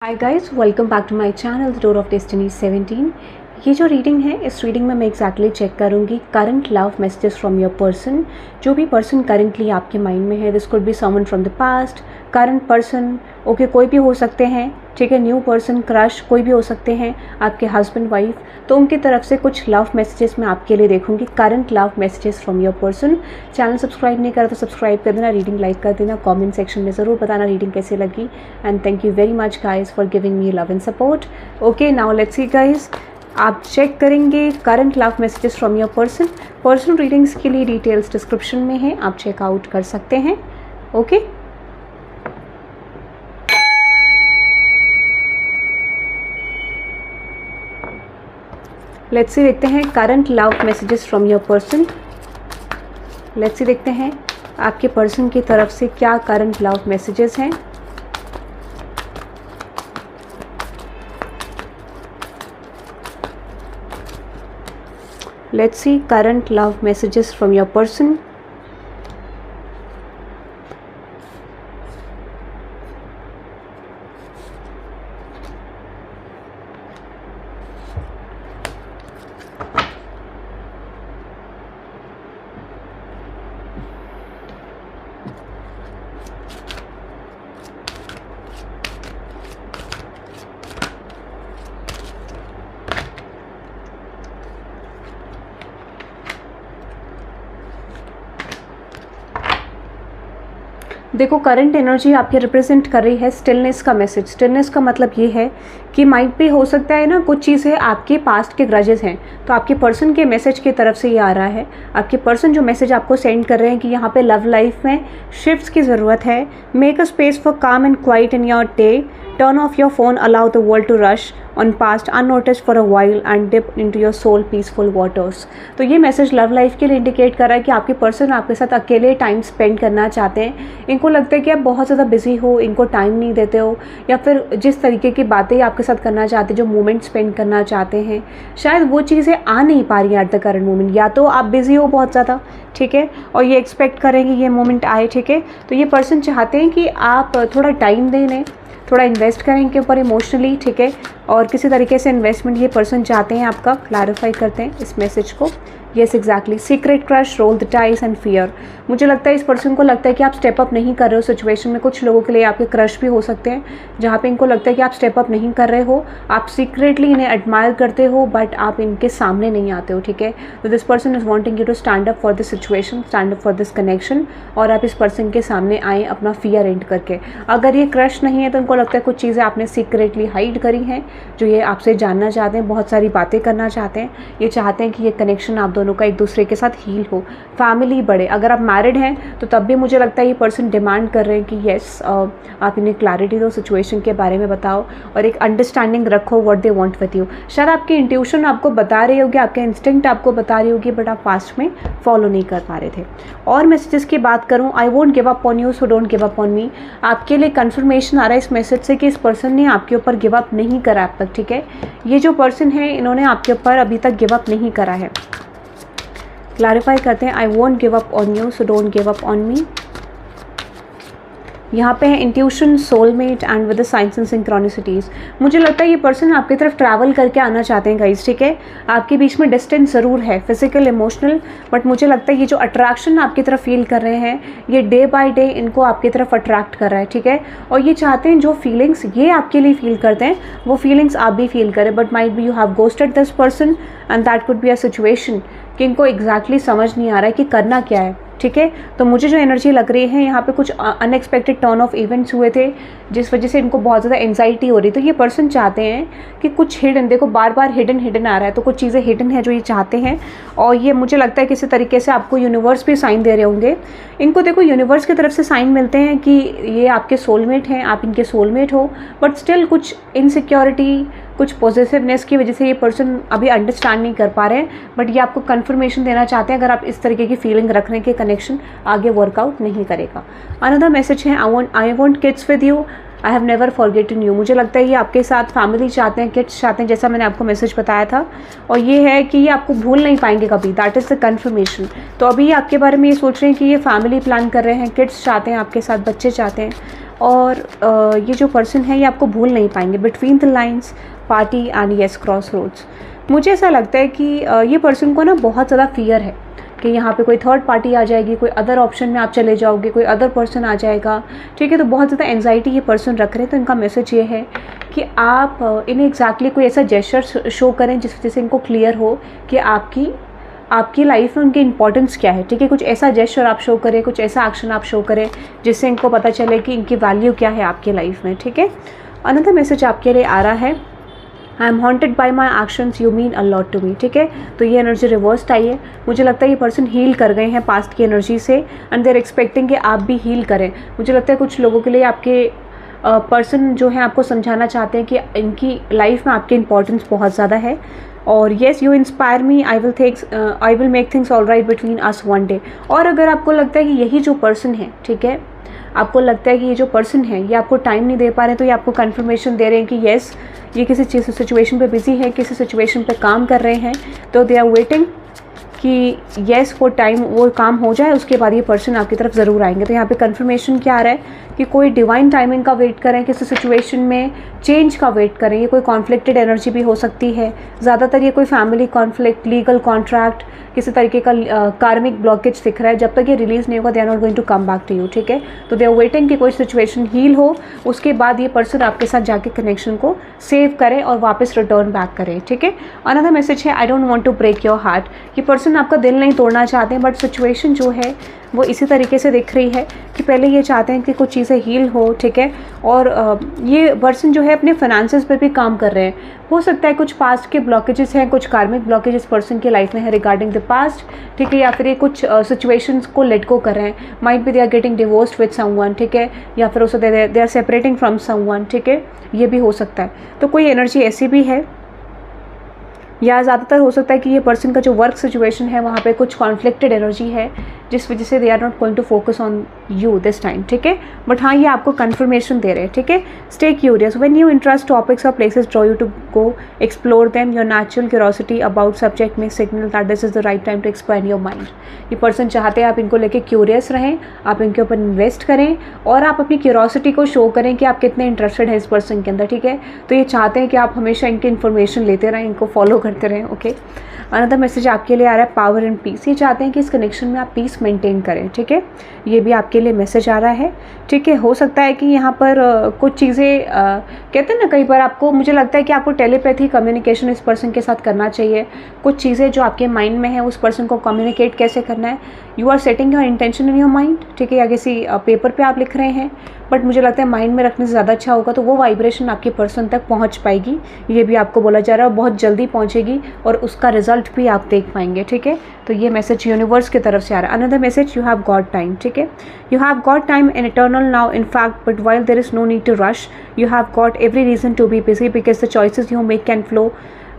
Hi guys, welcome back to my channel the door of destiny 17। ये जो reading है, इस रीडिंग में मैं एग्जैक्टली चेक करूँगी current love messages from your person. जो भी पर्सन करंटली आपके माइंड में है, this could be someone from the past, current person, okay, कोई भी हो सकते हैं, ठीक है, न्यू पर्सन, क्रश, कोई भी हो सकते हैं, आपके हस्बैंड वाइफ। तो उनकी तरफ से कुछ लव मैसेजेस मैं आपके लिए देखूंगी, current love messages from your person. Channel subscribe नहीं करा तो सब्सक्राइब कर देना, रीडिंग लाइक कर देना, कमेंट सेक्शन में ज़रूर बताना रीडिंग कैसी लगी। And thank you very much guys for giving me love and support. Okay, now let's see guys, आप चेक करेंगे current love messages from your person. Personal readings के लिए डिटेल्स डिस्क्रिप्शन में है, आप चेकआउट कर सकते हैं। ओके, लेट्स सी देखते हैं current love messages from your person. Let's see देखते हैं आपके पर्सन की तरफ से क्या करंट लव मैसेजेस हैं। Let's see current love messages from your person. देखो, करंट एनर्जी आपके रिप्रेजेंट कर रही है स्टिलनेस का मैसेज। स्टिलनेस का मतलब ये है कि माइट भी हो सकता है ना, कुछ चीज़ें आपके पास्ट के ग्रजेस हैं, तो आपके पर्सन के मैसेज की तरफ से ये आ रहा है। आपके पर्सन जो मैसेज आपको सेंड कर रहे हैं कि यहाँ पे लव लाइफ में शिफ्ट्स की ज़रूरत है। Make a space for calm and quiet in your day, turn off your phone, allow the world to rush on past unnoticed for a while and dip into your soul peaceful waters. तो ये message love life के लिए indicate कर रहा है कि आपके person आपके साथ अकेले टाइम स्पेंड करना चाहते हैं। इनको लगता है कि आप बहुत ज़्यादा बिजी हो, इनको टाइम नहीं देते हो, या फिर जिस तरीके की बातें आपके साथ करना चाहते हैं, जो मोमेंट स्पेंड करना चाहते हैं, शायद वो चीज़ें आ नहीं पा रही हैं एट द करंट मोमेंट। या तो आप बिजी हो बहुत ज़्यादा, ठीक है, और ये एक्सपेक्ट करेंगे ये मोमेंट आए, ठीक है। तो ये पर्सन चाहते हैं कि आप थोड़ा टाइम दें इन्हें, थोड़ा इन्वेस्ट करें इनके ऊपर इमोशनली, ठीक है, और किसी तरीके से इन्वेस्टमेंट ये पर्सन चाहते हैं आपका। क्लैरिफाई करते हैं इस मैसेज को। Yes, exactly, secret crush, roll the dice and fear. मुझे लगता है इस पर्सन को लगता है कि आप स्टेप अप नहीं कर रहे हो सिचुएशन में। कुछ लोगों के लिए आपके क्रश भी हो सकते हैं जहाँ पे इनको लगता है कि आप स्टेप अप नहीं कर रहे हो, आप सीक्रेटली इन्हें एडमायर करते हो, बट आप इनके सामने नहीं आते हो, ठीक है। तो this person is wanting you to stand up for this situation, stand up for this connection, और आप इस पर्सन के सामने आए अपना फियर एंड करके। अगर ये क्रश नहीं है तो इनको लगता है कुछ चीज़ें आपने सीक्रेटली हाइड करी हैं जो ये आपसे जानना चाहते हैं, बहुत सारी बातें करना चाहते हैं। ये चाहते हैं कि ये कनेक्शन आप दोनों का एक दूसरे के साथ हील हो, फैमिली बढ़े। अगर आप मैरिड हैं तो तब भी मुझे लगता है ये पर्सन डिमांड कर रहे हैं कि येस, आप इन्हें क्लैरिटी दो, सिचुएशन के बारे में बताओ, और एक अंडरस्टैंडिंग रखो what they want with you. शायद आपकी इंट्यूशन आपको बता रही होगी, आपके इंस्टिंक्ट आपको बता रही होगी, बट आप पास्ट में फॉलो नहीं कर पा रहे थे। और मैसेजेस की बात करूँ, आई won't give up on you so don't give up on मी। आपके लिए कंफर्मेशन आ रहा है इस मैसेज से कि इस पर्सन ने आपके ऊपर गिव अप नहीं करा अब तक, ठीक है। ये जो पर्सन है, इन्होंने आपके ऊपर अभी तक गिव अप नहीं करा है। क्लैरिफाई करते हैं, I won't give up on you so don't give up on me. यहाँ पे है intuition, soulmate and with the science and synchronicities. मुझे लगता है ये पर्सन आपकी तरफ ट्रैवल करके आना चाहते हैं गाइस, ठीक है। आपके बीच में डिस्टेंस ज़रूर है, फिजिकल, इमोशनल, बट मुझे लगता है ये जो अट्रैक्शन आपकी तरफ फील कर रहे हैं, ये डे बाय डे इनको आपकी तरफ अट्रैक्ट कर रहा है, ठीक है। और ये चाहते हैं जो फीलिंग्स ये आपके लिए फील करते हैं, वो फीलिंग्स आप भी फील करें, but might be you have ghosted this person and that could be a situation कि इनको एग्जैक्टली समझ नहीं आ रहा है कि करना क्या है, ठीक है। तो मुझे जो एनर्जी लग रही है, यहाँ पे कुछ अनएक्सपेक्टेड टर्न ऑफ इवेंट्स हुए थे जिस वजह से इनको बहुत ज़्यादा एंजाइटी हो रही। तो ये पर्सन चाहते हैं कि कुछ हिडन, देखो बार बार हिडन आ रहा है, तो कुछ चीज़ें हिडन है जो ये चाहते हैं। और ये मुझे लगता है किसी तरीके से आपको यूनिवर्स भी साइन दे रहे होंगे। इनको देखो यूनिवर्स की तरफ से साइन मिलते हैं कि ये आपके सोलमेट हैं, आप इनके सोलमेट हो, बट स्टिल कुछ इनसिक्योरिटी, कुछ पॉजिटिवनेस की वजह से ये पर्सन अभी अंडरस्टैंड नहीं कर पा रहे हैं, बट ये आपको कंफर्मेशन देना चाहते हैं अगर आप इस तरीके की फीलिंग रख रहे हैं कि कनेक्शन आगे वर्कआउट नहीं करेगा। अनदर मैसेज है, I want kids with you, I have never forgotten you. मुझे लगता है ये आपके साथ फैमिली चाहते हैं, किड्स चाहते हैं, जैसा मैंने आपको मैसेज बताया था, और ये है कि ये आपको भूल नहीं पाएंगे कभी, दैट इज़ द कन्फर्मेशन। तो अभी ये आपके बारे में ये सोच रहे हैं कि ये फैमिली प्लान कर रहे हैं, किड्स चाहते हैं आपके साथ, बच्चे चाहते हैं, और ये जो पर्सन है ये आपको भूल नहीं पाएंगे। Between the lines, party and yes, crossroads. मुझे ऐसा लगता है कि ये पर्सन को ना बहुत ज़्यादा फियर है कि यहाँ पे कोई थर्ड पार्टी आ जाएगी, कोई अदर ऑप्शन में आप चले जाओगे, कोई अदर पर्सन आ जाएगा, ठीक है। तो बहुत ज़्यादा एंजाइटी ये पर्सन रख रहे हैं। तो इनका मैसेज ये है कि आप इन्हें एग्जैक्टली कोई ऐसा जेस्चर शो करें जिस वजह से इनको क्लियर हो कि आपकी लाइफ में उनकी इंपॉर्टेंस क्या है, ठीक है। कुछ ऐसा जेस्चर आप शो करें, कुछ ऐसा एक्शन आप शो करें जिससे इनको पता चले कि इनकी वैल्यू क्या है आपकी लाइफ में, ठीक है। अनदर मैसेज आपके लिए आ रहा है, I am haunted by my actions, you mean a lot to me, ठीक है। तो ये एनर्जी रिवर्स्ड आई है। मुझे लगता है ये पर्सन हील कर गए हैं पास्ट की एनर्जी से एंड दे आर एक्सपेक्टिंग कि आप भी हील करें। मुझे लगता है कुछ लोगों के लिए आपके पर्सन जो है आपको समझाना चाहते हैं कि इनकी लाइफ में आपकी इंपॉर्टेंस बहुत ज़्यादा है। और yes, you inspire me, I will make things all right between us one day. और अगर आपको लगता है कि यही जो पर्सन है, ठीक है, आपको लगता है कि ये जो पर्सन है ये आपको टाइम नहीं दे पा रहे, तो ये आपको कंफर्मेशन दे रहे हैं कि येस, ये किसी चीज़ सिचुएशन पे बिजी है, किसी सिचुएशन पे काम कर रहे हैं। तो दे आर वेटिंग कि येस वो काम हो जाए, उसके बाद ये पर्सन आपकी तरफ ज़रूर आएंगे। तो यहाँ पे कंफर्मेशन क्या आ रहा है कि कोई डिवाइन टाइमिंग का वेट करें, किसी सिचुएशन में चेंज का वेट करें। ये कोई कॉन्फ्लिक्टेड एनर्जी भी हो सकती है, ज़्यादातर ये कोई फैमिली कॉन्फ्लिक्ट, लीगल कॉन्ट्रैक्ट, किसी तरीके का कार्मिक ब्लॉकेज दिख रहा है। जब तक ये रिलीज नहीं होगा, they are not going to come back to you, ठीक है। तो दे आर वेटिंग कि कोई सिचुएशन हील हो, उसके बाद ये पर्सन आपके साथ जाके कनेक्शन को सेव करे और वापस रिटर्न बैक करे, ठीक है। अनदर मैसेज है, I don't want to break your heart. ये पर्सन आपका दिल नहीं तोड़ना चाहते हैं, बट सिचुएशन जो है वो इसी तरीके से दिख रही है कि पहले ये चाहते हैं कि कुछ चीज़ें हील हो, ठीक है। और ये पर्सन जो है अपने फाइनेंसेस पे भी काम कर रहे हैं। हो सकता है कुछ पास्ट के ब्लॉकेजेस हैं, कुछ कार्मिक ब्लॉकेजेस पर्सन की लाइफ में है रिगार्डिंग द पास्ट, ठीक है। या फिर ये कुछ सिचुएशंस को लेट गो कर रहे हैं। Might be they are getting divorced with someone, ठीक है, या फिर उससे they are separating from someone, ठीक है। ये भी हो सकता है। तो कोई एनर्जी ऐसी भी है, या ज़्यादातर हो सकता है कि ये पर्सन का जो वर्क सिचुएशन है वहाँ पे कुछ कॉन्फ्लिक्टेड एनर्जी है जिस वजह से they are not going to focus on you this time, ठीक है। बट हाँ, ये आपको कन्फर्मेशन दे रहे हैं, ठीक है। Stay curious, when you interest topics और places draw you to go explore them, your natural curiosity about subject में signal that this is the right time to expand your mind. ये पर्सन चाहते हैं आप इनको लेके क्यूरियस रहें, आप इनके ऊपर इन्वेस्ट करें और आप अपनी क्यूरियोसिटी को शो करें कि आप कितने इंटरेस्टेड हैं इस पर्सन के अंदर, ठीक है। तो ये चाहते हैं कि आप हमेशा इनकी इन्फॉर्मेशन लेते रहें, इनको फॉलो करते रहें, ओके। अनदर मैसेज आपके लिए आ रहा है, पावर एंड पीस। ये चाहते हैं कि इस कनेक्शन में आप पीस मेंटेन करें, ठीक है। ये भी आपके लिए मैसेज आ रहा है, ठीक है। हो सकता है कि यहाँ पर कुछ चीज़ें कहते हैं ना, कई बार आपको, मुझे लगता है कि आपको टेलीपैथी कम्युनिकेशन इस पर्सन के साथ करना चाहिए। कुछ चीज़ें जो आपके माइंड में है उस पर्सन को कम्युनिकेट कैसे करना है। You are setting your intention in your mind, ठीक है, या किसी पेपर पे आप लिख रहे हैं, बट मुझे लगता है माइंड में रखने से ज़्यादा अच्छा होगा, तो वो वाइब्रेशन आपके पर्सन तक पहुँच पाएगी। ये भी आपको बोला जा रहा है, बहुत जल्दी पहुँचेगी और उसका रिजल्ट भी आप देख पाएंगे, ठीक है। तो ये मैसेज यूनिवर्स की तरफ से आ रहा है। Another message, you have got time, ठीक है। You have got time in eternal now in fact, but while there is no need to rush, you have got every reason to be busy because the choices you make can flow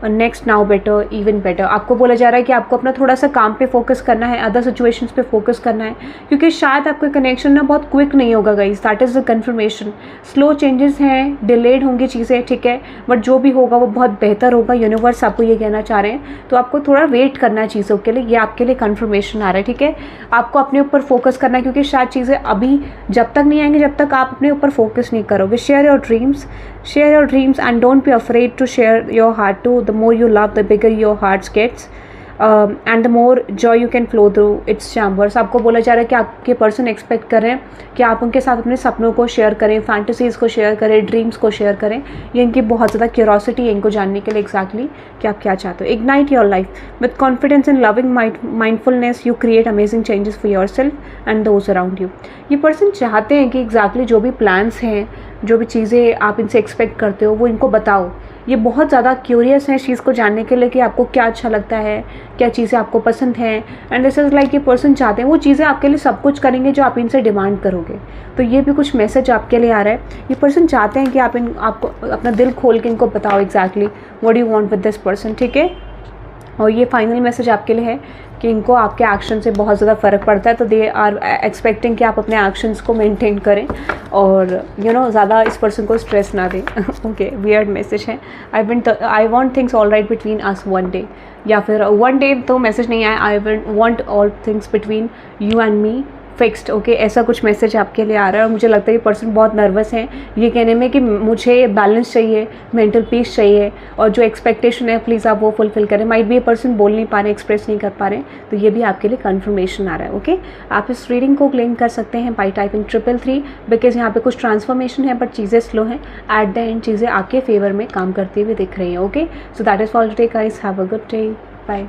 next, now, better, even better. आपको बोला जा रहा है कि आपको अपना थोड़ा सा काम पे फोकस करना है, अदर सिचुएशंस पे फोकस करना है, क्योंकि शायद आपका कनेक्शन ना बहुत क्विक नहीं होगा guys, that is the confirmation. Slow changes हैं, डिलेड होंगी चीज़ें, ठीक है, बट जो भी होगा वो बहुत बेहतर होगा। यूनिवर्स आपको ये कहना चाह रहे हैं, तो आपको थोड़ा वेट करना है चीज़ों के लिए। ये आपके लिए कन्फर्मेशन आ रहा है, ठीक है। आपको अपने ऊपर फोकस करना है, क्योंकि शायद चीज़ें अभी जब तक नहीं आएंगी जब तक आप अपने ऊपर फोकस नहीं करोगे। Share your dreams and don't be afraid to share your heart too. The more you love, the bigger your heart gets and the more joy you can flow through its chambers. आपको बोला जा रहा है कि आपके person expect कर रहे हैं कि आप उनके साथ अपने सपनों को शेयर करें, फैंटेसीज़ को शेयर करें, ड्रीम्स को शेयर करें। ये इनकी बहुत ज़्यादा क्यूरोसिटी है इनको जानने के लिए एग्जैक्टली कि आप क्या चाहते हो। Ignite your life with confidence and loving mindfulness, you create amazing changes for your self and those around you. ये पर्सन चाहते हैं कि एग्जैक्टली जो भी प्लान्स हैं, जो भी चीज़ें आप इनसे एक्सपेक्ट करते हो वो इनको बताओ। ये बहुत ज़्यादा क्यूरियस है इस चीज़ को जानने के लिए कि आपको क्या अच्छा लगता है, क्या चीज़ें आपको पसंद हैं। एंड दिस इज़ लाइक ये पर्सन चाहते हैं वो चीज़ें आपके लिए सब कुछ करेंगे जो आप इनसे डिमांड करोगे। तो ये भी कुछ मैसेज आपके लिए आ रहा है। ये पर्सन चाहते हैं कि आपको अपना दिल खोल के इनको बताओ exactly what you want with this person, ठीक है। और ये फाइनल मैसेज आपके लिए है कि इनको आपके एक्शन से बहुत ज़्यादा फ़र्क पड़ता है, तो दे आर एक्सपेक्टिंग कि आप अपने एक्शंस को मेंटेन करें और ज़्यादा इस पर्सन को स्ट्रेस ना दें। ओके, वियर्ड मैसेज है, I want things all right between us one day, या फिर वन डे तो मैसेज नहीं आया, I want all things between you and me fixed, okay, ऐसा कुछ मैसेज आपके लिए आ रहा है। और मुझे लगता है ये पर्सन बहुत नर्वस है ये कहने में कि मुझे बैलेंस चाहिए, मेंटल पीस चाहिए, और जो एक्सपेक्टेशन है प्लीज़ आप वो फुलफिल करें। माइट भी ये पर्सन बोल नहीं पा रहे, एक्सप्रेस नहीं कर पा रहे, तो ये भी आपके लिए कन्फर्मेशन आ रहा है। ओके, आप इस रीडिंग को क्लेम कर सकते हैं बाई टाइपिंग 333, बिकॉज यहाँ पे कुछ ट्रांसफॉर्मेशन है बट चीज़ें स्लो हैं। एट द एंड चीज़ें आपके फेवर में काम करती हुई दिख रही हैं। Okay, so that is for today guys, have a good day, bye.